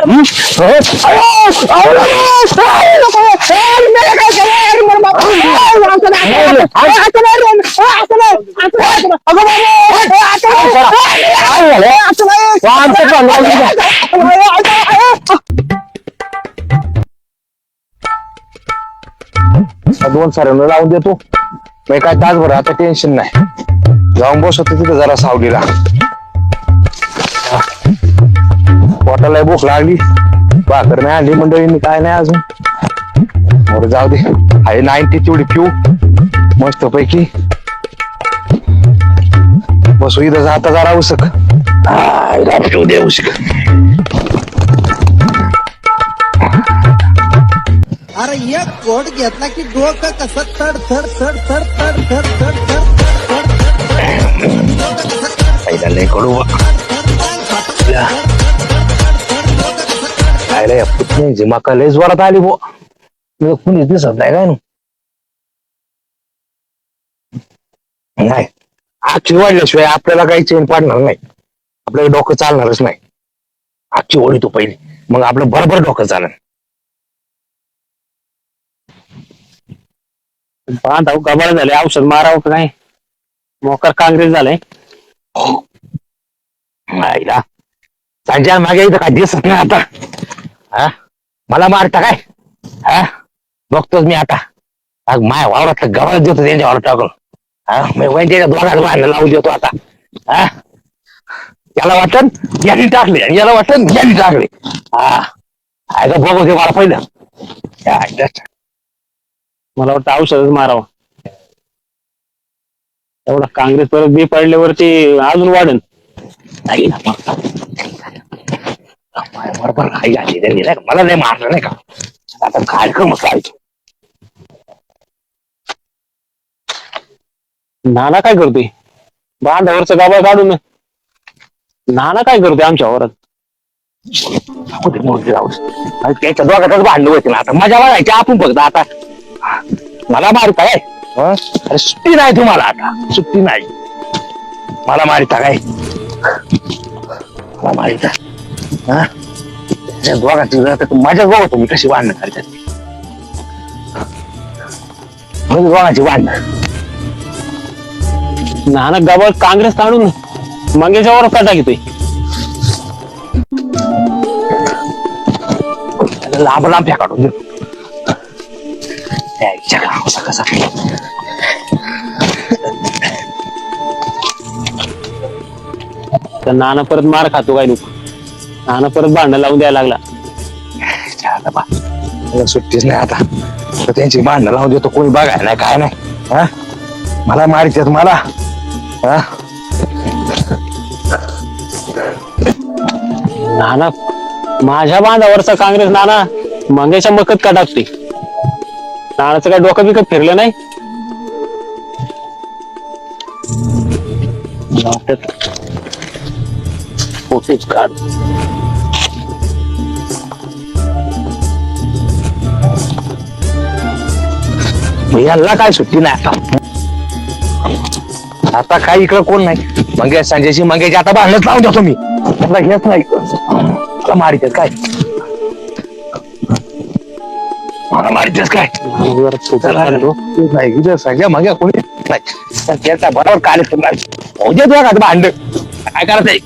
दोन साऱ्यांना लावून देतो मग काय तासभर आता टेन्शन नाही जाऊन बसतो तिथे जरा सावलीला पोटाला भूक लागली भाकर नाही आणली मंडळींनी काय नाही अजून बरं जाऊ दे आहे 90 तेवढी पिऊ मस्त पैकी बसू इथं जाता जरा उसक पिऊ दे उसक अरे एक कोट घेतला की डोकं कसं थड थड थड थड थड थड थड थड पहिला लय कडू खायला पुतणी मका लय जोरात आली बो कुणीच दिसत नाही काय नाही आखी वाढल्याशिवाय आपल्याला काही चेन पाडणार नाही आपल्याला डोकं चालणारच नाही आखी ओढी तू पहिली मग आपलं बरोबर डोकं चालेल बांधाव गबाळ झाले औषध मारावं का नाही मोकर काँग्रेस झालंय आईला त्यांच्या मागे इथं काय दिसत नाही आता हा मला मारता काय हा बघतोच मी आता माया वावरात गबाळ देतो त्यांच्या वावर टाकून हा मी वैद्याच्या दोघात बाहेर लावून देतो आता हा याला वाटण यांनी टाकले आणि याला वाटण यांनी टाकले हा ऐका बघू दे मला पहिलं मला वाटतं औषधच मारावं एवढा काँग्रेस परत बी पडल्यावरती अजून वाढन नाही ना बरोबर काही झाली त्यांनी नाही मला नाही मारलं नाही का आता काय कर मग काय नाना काय करतोय बांधावरचं गाबा काढून नाना काय करतोय आमच्या वावरात त्याच्या दोघातच भांडण होते ना आता मजा बघायची आपण फक्त आता मला मारता काय अरे सुट्टी नाही तुम्हाला आता सुट्टी नाही मला मारिता काय मला मारिता हा दोघांची मजाच बघतो मी कशी भांडणं करतात दोघांची भांडणं नाना गाबा काँग्रेस काढून मंगेच्या वावरात का टाकतोय लांब लांब फ्या काढून देऊ कसा तर नाना परत मार खातो काय लोक नाना परत भांडण लावून द्यायला लागला सुट्टीच नाही आता तर त्यांची भांडणं लावून देतो कोणी बघाय नाही काय नाही हा मला मारित मला हा नाना माझ्या बांधावरचा काँग्रेस नाना मंगेच्या मकत का टाकते नानाचं काय डोकं बिकत फिरलं नाही फोटोच काढ याला काय सुट्टी नाही आता काय इकडं कोण नाही मंगे संजयची मंगेची आता भांडणच लावून देतो मी त्याला घेत नाही मला मारित काय मला मारितच काय नाही संजय मंग्या कोणी नाही त्याचा बरोबर कार्यक्रम भांड काय करायचंय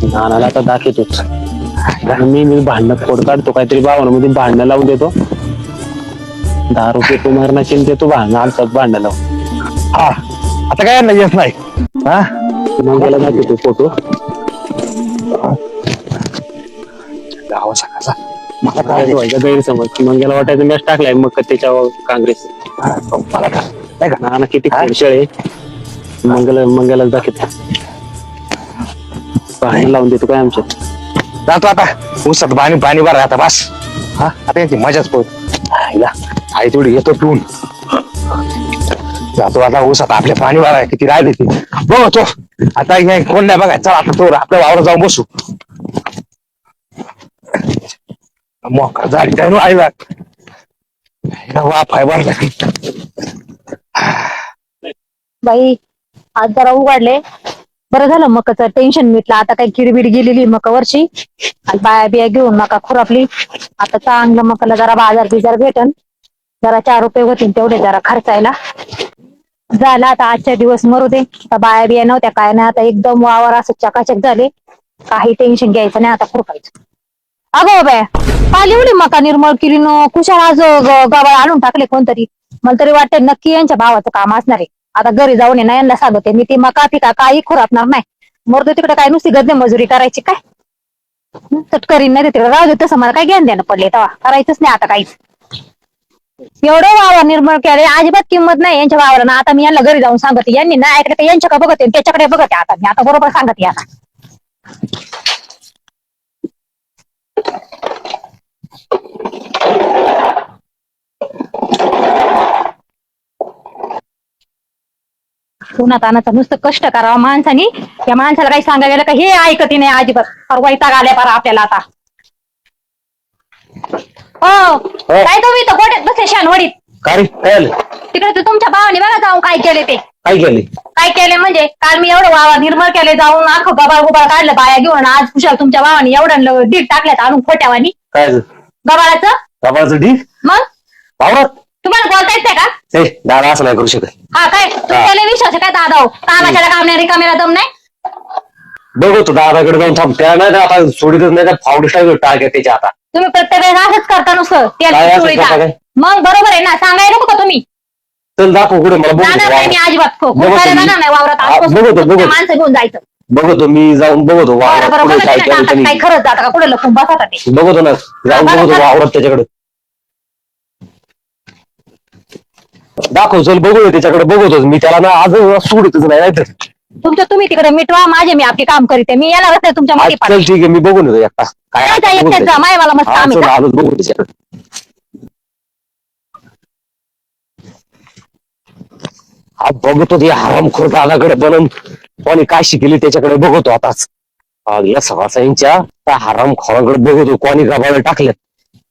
नानाला आता दाखवतोच मी भांडण फोड काढतो काहीतरी भावनामध्ये भांडणं लावून देतो 10 रुपये तू मरणाची देतो भांडण आमचं भांडण लावून हा आता काय नाही येत नाही हा मंग्याला दाखवतो फोटो गावा सकाळचा मला काय व्हायचा गैरसमज मंग्याला वाटायचं मॅच टाकलाय मग त्याच्यावर काँग्रेस मला काय नाही का नाना किती खेळशेळे मंग्याला दाखवतो भांडण लावून देतो काय आमच्या जातो आता ऊसात पाणी पाणी भरा आता बस हा आता यांची मजाच पोहोच आई तेवढी येतो पिऊन जातो आता ऊसात आपल्या पाणी भराय किती राहिले ते बघतो आता हे कोण नाही बघाय चला आता तो आपल्या वावर जाऊन बसू मोका झाली काय आईला वाफ आहे भरला बाई आज जरा उघडले बरं झालं मकाचं टेन्शन मिटलं. आता काही किडबिड गेलेली मका वर्षी. आणि बाया बिया घेऊन मका खुरापली. आता चांगलं मकाला जरा बाजार बिजार भेटन. जरा 4 रुपये होतील तेवढे जरा खर्चायला. झालं आता आजच्या दिवस मरू दे. आता बाया बिया नव्हत्या काय नाही. आता एकदम वावर असं चकाचक झाले. काही टेन्शन घ्यायचं नाही आता खुरपायचं. अगो बाय काल एवढी मका निर्मळ केली न कुशाल आज गावाला आणून टाकले कोणतरी. मला तरी वाटतंय नक्की यांच्या भावाचं काम असणार आहे. आता घरी जाऊन ना यांना सांगते मी ती मका पिका काही खुरापणार नाही. मरतो तिकडे काय नुसती गद्दे मजुरी करायची काय तर करीन नाही तिकडे राहू दे. तसं मला काय ज्ञान द्यायला पडले तेव्हा करायचंच नाही आता काहीच. एवढं वावर निर्मळ केले अजिबात किंमत नाही यांच्या वावरानं. आता मी यांना घरी जाऊन सांगते. यांनी नाही ऐकलं यांच्याकडे बघते त्याच्याकडे बघते. आता मी आता बरोबर सांगते आता. उन्हात तानाचं नुसतं कष्ट करावं माणसानी. या माणसाला काही सांगायला गेलं का हे ऐकती नाही अजिबात. फार वैताग आल्या पार आपल्याला आता. हो काय तुम्ही तर गोट्यात बसले शानवडीत. काय रे काय आलं? तिकडे तर तुमच्या भावाने बघा जाऊन काय केले ते. काय केले? काय केले म्हणजे काल मी एवढं वावर निर्मळ केले जाऊन आखं गबाळ गुबाळ काढलं बाया घेऊन. आज कुशाल तुमच्या भावाने एवढं डीट टाकल्यात आणून खोट्यावानी काय गबाळाचं. बाबाचं ढीक मग वावरात? तुम्हाला बोलता येत का? ए दादा असं नाही करू शकत. हा काय तुमच्याला विश्वास आहे काय दादा हो? कामाच्या काम नाही रिकाम्याला दम नाही. बघतो दादाकडे जाऊन थांब. त्या नाही आता सोडीतच नाही का फाउंडेशन टाक त्याच्या आता. तुम्ही प्रत्येक वेळेस असंच करता नुसतं काय तेल असं चोळीचा. करता काय? मग बरोबर आहे ना सांगायला नको का तुम्ही. चल दाखव कुठे मला जाणार नाही मी बघतो. अजिबात बघतो खुरपायला मी. जाणार नाही वावरात. हा, आजपासून बघतो, तुमच्या बघतो. माणसं घेऊन जायचं. बघतो मी जाऊन बघतो बरं वावरात बरं कुठे बघा काय तिकडे टाकतात केलं काही नाही. खरंच जातं का कुठे लपून बसतात ते. बघतो ना जाऊन बघा, बघतो बघा. वावरात त्याच्याकडे. दाखव चल बघूया त्याच्याकडे. बघतोच मी त्याला ना आज सोडतच नाही नाहीतर. तुमचं तुम्ही तिकडे मिटवा माझे मी आपले काम करीते. मी याला नाही तुमच्या आज मध्ये चल ठीक आहे मी बघून येतो एकटा. काय काय जाय एकट्याच जा माय मला मस्त हा, काम चल, आहे. आलोच बघू त्याच्याकडे. हा बघतो ते हरामखोर दादाकडे बनून कोणी काय शिकली त्याच्याकडे बघतो आताच. या सवासाईंच्या त्या हरामखोराकडे बघतो कोणी गबाळ टाकल्यात.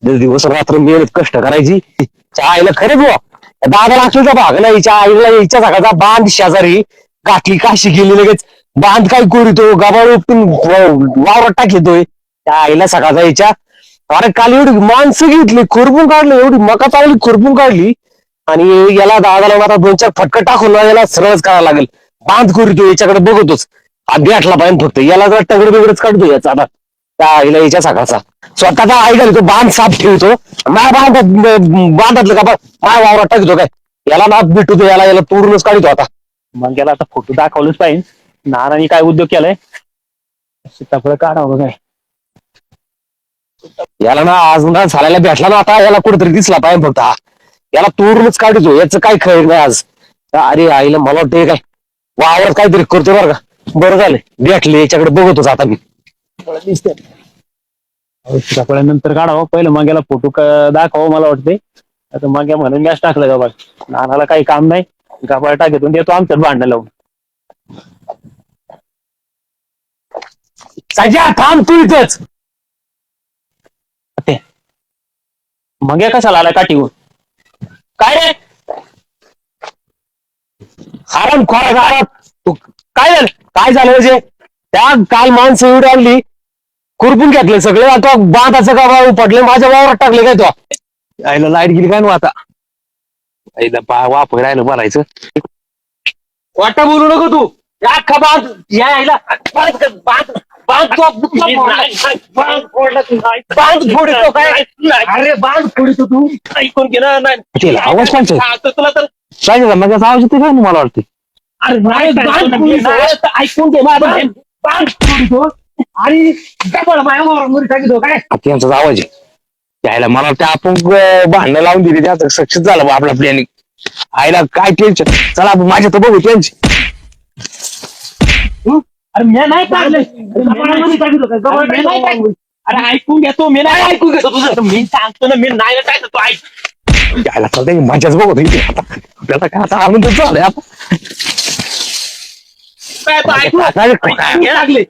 दिवस रात्र मेहनत कष्ट करायची. त्या आईला खरंच बुवा दादाला असेल भाग नाही. हिच्या आईला हिच्या जागाचा बांध शेजारी गाठली काशी गेली लगेच. बांध काय करीतो गबाळ उपटून वावरात टाकतोय. त्या आईला सकाळचा हिच्या अरे काल एवढी माणसं घेतली खुरपून काढली. एवढी मका चांगली खुरपून काढली. आणि याला दादाला आता 2-4 फटकं टाकून ना याला सरळच करावं लागेल. बांध करीतो याच्याकडे बघतोच. भेटला पाहिजे फक्त याला जर टगड बिगडच काढतो याचा आता. त्या आईला याच्या सकाळचा स्वतःचा आई घालतो बांध साफ ठेवतो. बांधातलं का माय वावरात टाकतो काय. याला ना भेटतो याला तोडूनच काढतो आता. मग याला आता फोटो दाखवलंच पाहिजे. नानाने काय उद्योग केलाय सीताफळ काढावं काय. याला ना आज ना झाल्याला भेटला ना आता याला कुठेतरी दिसला पाहिजे फक्त. हा याला तोडूनच काढतो. याचं काय खैर नाही आज. अरे आईला मला वाटतं काय वावरात काहीतरी करतो बरं का. बरं झालं भेटले याच्याकडे बघतोच आता मी. सीताफळानंतर काढावं पहिलं मग याला फोटो दाखवावं मला वाटतंय. आता मग म्हणून मॅच टाकलं गबाळ. नानाला काही काम नाही गबाळ टाकून देतो आमच्यात भांडण लावून. सजा थांब तू इथंच. ते मग या कशाला आलाय काठीवर. काय रे हराम खोरा तू काय झालं. काय झालं म्हणजे त्या काल माणसं एवढी आणली खुरपून घेतले सगळे. आता बांधाचं का पडले माझ्या वावरात टाकले काय तो. आईला लाईट गेली काय ना आता. आईला वापर राहिलं भरायचं. वाटा बोलू नको तू. अख्खा बांध या आईला बांध फोडतो काय. अरे बांध फोडतो तू. ऐकून घे ना. नाही आवाज कोणचा तुला तर पाहिजे मग आवाज येते काय मला वाटते. अरे नाही ऐकून घे बांध फोडतो आणि काय त्यांचा आवाज आहे त्याला मला वाटतं आपण भांडणं लावून दिली त्यात सक्सेस झालं बा आपला प्लॅनिंग. आईला काय टेन्शन. चला आपण माझ्या तर बघू त्यांची. अरे मी नाही काढले. अरे ऐकून घेतो मी नाही ऐकून घेतो तुझं. मी सांगतो ना मी नाही टाकतो तू ऐक. यायला चालतंय माझ्याच बघतो इथे आता. आपल्याला काय आता आनंद झालाय आता. काय तू ऐकून लागले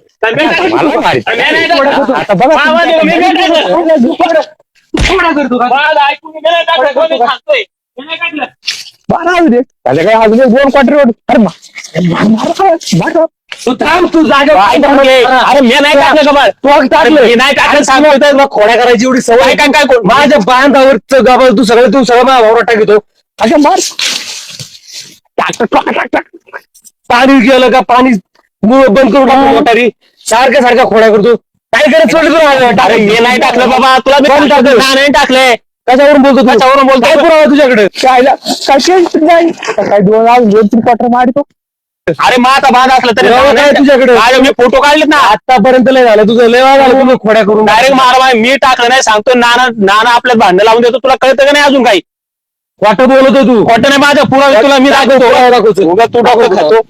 मला मारीत. आता बघा बारा असू दे त्याच्या काय अजून 2 क्वार्टर रोड. अरे तू थांब, तू जागा अरे मी नाही टाकलं गबाळ. मी नाही टाकलं सांगतोय. खोड्या करायची एवढी सवय काय काय कोण माझ्या बांधावरचं गबाळ तू सगळं माझ्या वावरात टाकतो. अशा मार टाक. पाणी गेलं का पाणी बंद करून टाकतो मोटारी. सारख्या खोड्या करतो. काय करत सोडलं तुला? अरे मी नाही टाकलं बाबा. तुला मी कोण टाकलं? नाही टाकलंय. कशावरून बोलतो तू? कशावरून बोलतो? काय पुरावा तुझ्याकडे? काय क्वार्टर मारतो. अरे मग आता बांध असलं तरी तेव्हा काय तुझ्याकडे? अरे मी फोटो काढलेत ना. आतापर्यंत लय झालं तुझं, लय वेळा झालं तुम्ही खोड्या करून. डायरेक्ट मार मी टाकलं नाही सांगतो. नाना आपल्यात भांडण लावून देतो. तुला कळतं का नाही अजून काही? वाटत बोलतो तू. खोटं नाही माझ्या पुरावे तुला मी दाखवतो. उगाच तू टाकतो खातो.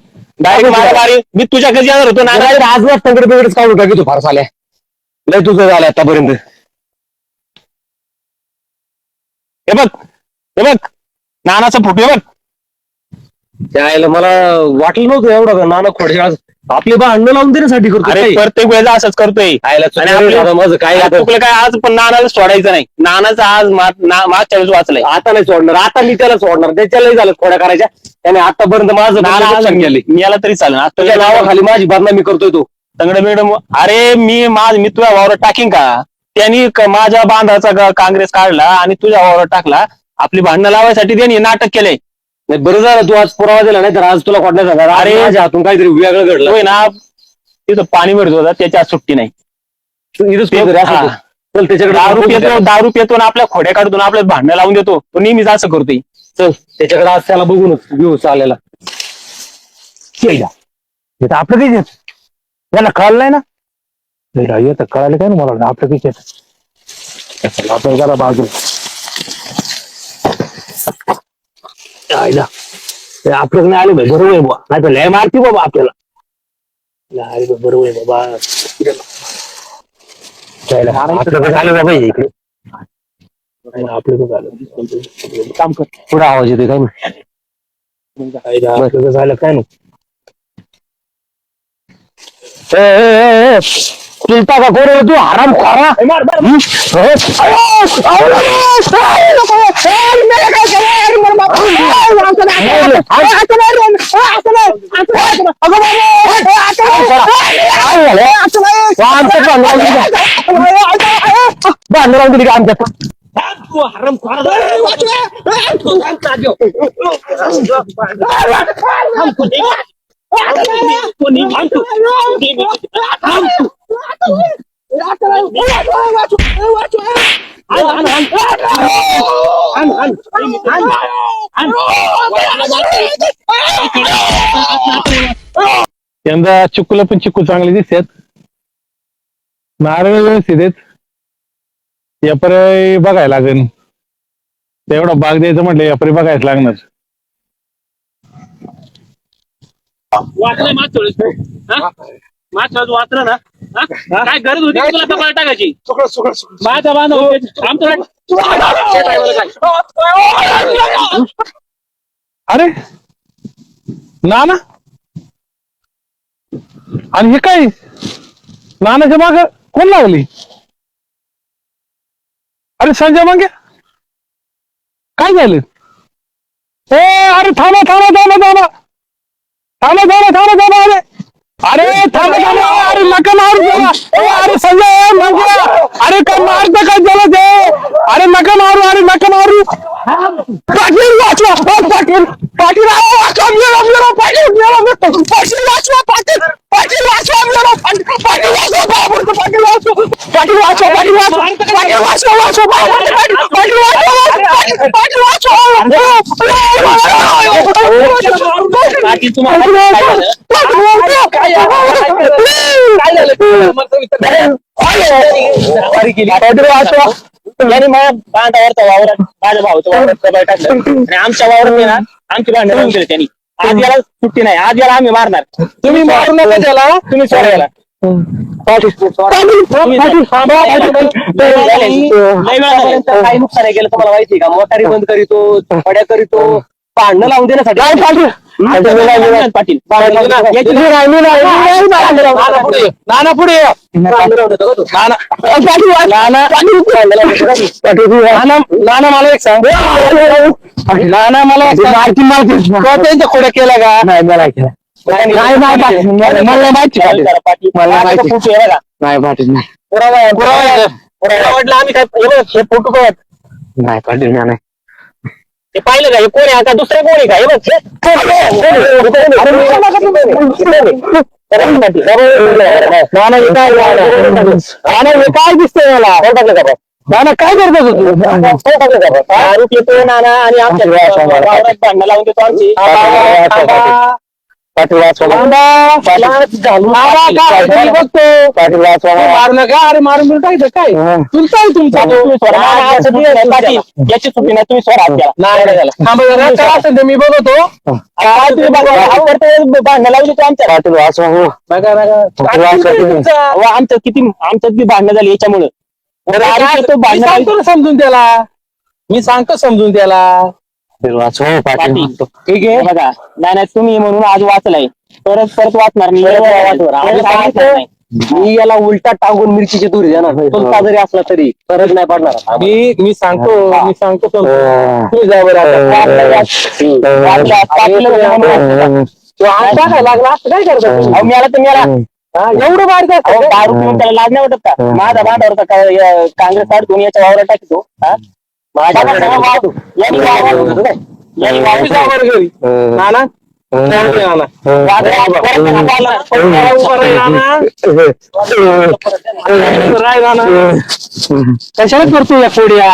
डायरेक्ट मारामारी. मी तुझ्या घरी येणार होतो नाना. आज वाटतं बिगडच काढून टाकी तू फार झाल्या. लय तुझं झालं आतापर्यंत. हे बघ नानाचा फोटो हे बघ. त्याला मला वाटलं नव्हतं एवढं का नाना खोडे आज आपली भांडणं लावून देण्यासाठी करतो. अरे काही. प्रत्येक वेळेला असंच करतोय. आयला आणि चुकलं आपलं- दादा, माझं काय आता? चुकलं काय आज पण नानाला सोडायचं नाही. नानाचं आज मागच्या वेळेस वाचलंय. आता नाही सोडणार. आता मी त्याला सोडणार. त्याच्यालाही झालं खोड्या करायच्या. त्याने आतापर्यंत माझं नाना नुकसान केले. मी याला तरी चालेल. आज तुझ्या नावाखाली माझी बदनामी करतोय तो. तंगड बिगड. अरे मी तुझ्या वावरात टाकीन का? त्यांनी माझ्या बांधाचा काँग्रेस काढला आणि तुझ्या वावरात टाकला. आपली भांडणं लावायसाठी त्यांनी नाटक केलंय. नाही बरं झालं तू आज पुरावा दिला, नाही तर आज तुला खोडण्यात झाला. अरे अरे. माझ्या हातून काहीतरी वेगळं घडलं. होय ना. तिथं पाणी भरत होता त्याची आज सुट्टी नाही. इथंच कुठेतरी असं हा. होतं. चल त्याच्याकडे दारू पितो ना आपल्या खोड्या काढतो ना आपल्याला भांडणं लावून देतो. तो नेहमीच असं करतोय. चल त्याच्याकडे आज त्याला बघूनच घेऊ चालेला. आपलं काही याला कळलं नाही ना. येतं कळालं काय ना मला आपलं काही आपण जरा बाजू आपलं नाही आलं भाई बरोबर आहे बाबा. नाही तर लय मारती बाबा आपल्याला. बरोबर आहे बाबा. आपलं झालं नाही पाहिजे इकडे. आपलं झालं काम कर. पुढे आवाज येते काय ना झालं काय ना. चुलता का कोण तू आराम खरा. बांधून दिली का आमच्या यंदा चिक्कूला पण चिक्कू चांगले दिसतात. नारळ व्यवस्थित आहेत. यापरे बघायला लागेल. तेवढा बाग द्यायचं म्हटलं यापरे बघायच लागणार. वाचलं ना. काय गरज होती का तुला कपाळ टाकायची? माझा बांधव अरे नाना, आणि हे काय नानाच्या माग कोण लावली? अरे संजय मांगे काय झालं? ए अरे थांबा थांबा थांबा थांबा थांबा थांबा थांबा थांबा. अरे अरे थांबा थांबा. अरे नका मारू त्याला. ए अरे संजय मांगे, अरे काय मारतं काय त्याला ते? अरे नका मारू. अरे नका मारू. पाटील वाचवा. पाटील पाटील वाचवा. मेला पाटील मेला पाटील वाचवा. पाटील पाटील वाचवा. मेला पाटील वाचवा. बाबूरचं पाटील वाचवा. पाटील वाचवा. पाटील वाचवा. पाटील वाचवा. वाचवा पाटील वाचवा. पाटील बाकी तुम्हाला यांनी माझ्या बांधावरचा वावरात माझ्या भावाच्या वावरात कबाळ टाकलं आणि आमच्या वावरात आहे ना आमची भांडण लावून दिली त्यांनी. आज याला सुट्टी नाही. आज याला आम्ही मारणार. तुम्ही मारू नका त्याला. तुम्ही सोडा याला. काही नुकसान केलं तुम्हाला माहिती का? मोटारी बंद करीतो, फड्या करितो, भांडणं लावून देण्यासाठी. पाटील नाना पुढे नाना मला एक सांग. नाना मला त्यांच्या खोड्या केला का? नाही मला केला. नाही पाटील मला नाही माहिती पाटील मला माहिती नाही पाटील नाही वाटलं आम्ही काय हे फोटो बघ नाही पाटील मी नाही ते पाहिलं का हे कोण आहे आता दुसरे कोण आहे का हे बघ काय दिसतंय मला काय करतो तू दारू पितो नाना आणि आमच्या वावरात भांडणं लावून देतो आमची पाटील मारलं का अरे मारून टाकतं काय तुमचा आहे तुमचा पाटील याची चुकी नाही तुम्ही स्वरा नाही काय असेल ते मी बघतो भांडणं लावली होती आमच्या पाटील वाचवा हो बघा आमचं किती आमच्यात बी भांडणं झाली याच्यामुळे मी सांगतो ना समजून त्याला मी सांगतो समजून त्याला वाचवा हो पाटील म्हणतो. ठीक आहे बघा नाही तुम्ही म्हणून आज वाचलाय परत वाचणार नाही मी याला उलटा टाकून मिरचीची दूर देणार नाही तुमचा जरी असला तरी फरक नाही पडणार मी सांगतो तुम्ही जा बरं टाकायला लागला असं काय करतो मिळाला तर मिळाला एवढं बाहेर दारू पिऊन त्याला लाज नाही वाटत का माझा बांधावर काँग्रेस काढून याच्या वावरात टाकतो घरी नाना कशाला करतो या कोड्या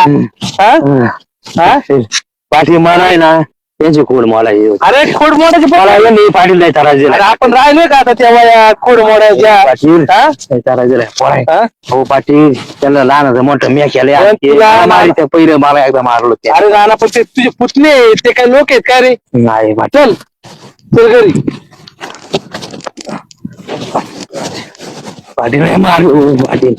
पाटील मला आहे ना त्यांची खोड मला अरे खोड मोडायचे मला यांनी पाटील नाही ताराजे आपण राहिलोय का आता तेव्हा या खोड मोडायच्या पाटील ताराजे हो पाटील त्यांना लहान मोठं मी केलं पहिलं मला एकदा मारलो ते अरे नाना पण ते तुझे पुतणे ते काय लोक आहेत का रे नाही पाटील चल घरी पाटील नाही मारू पाटील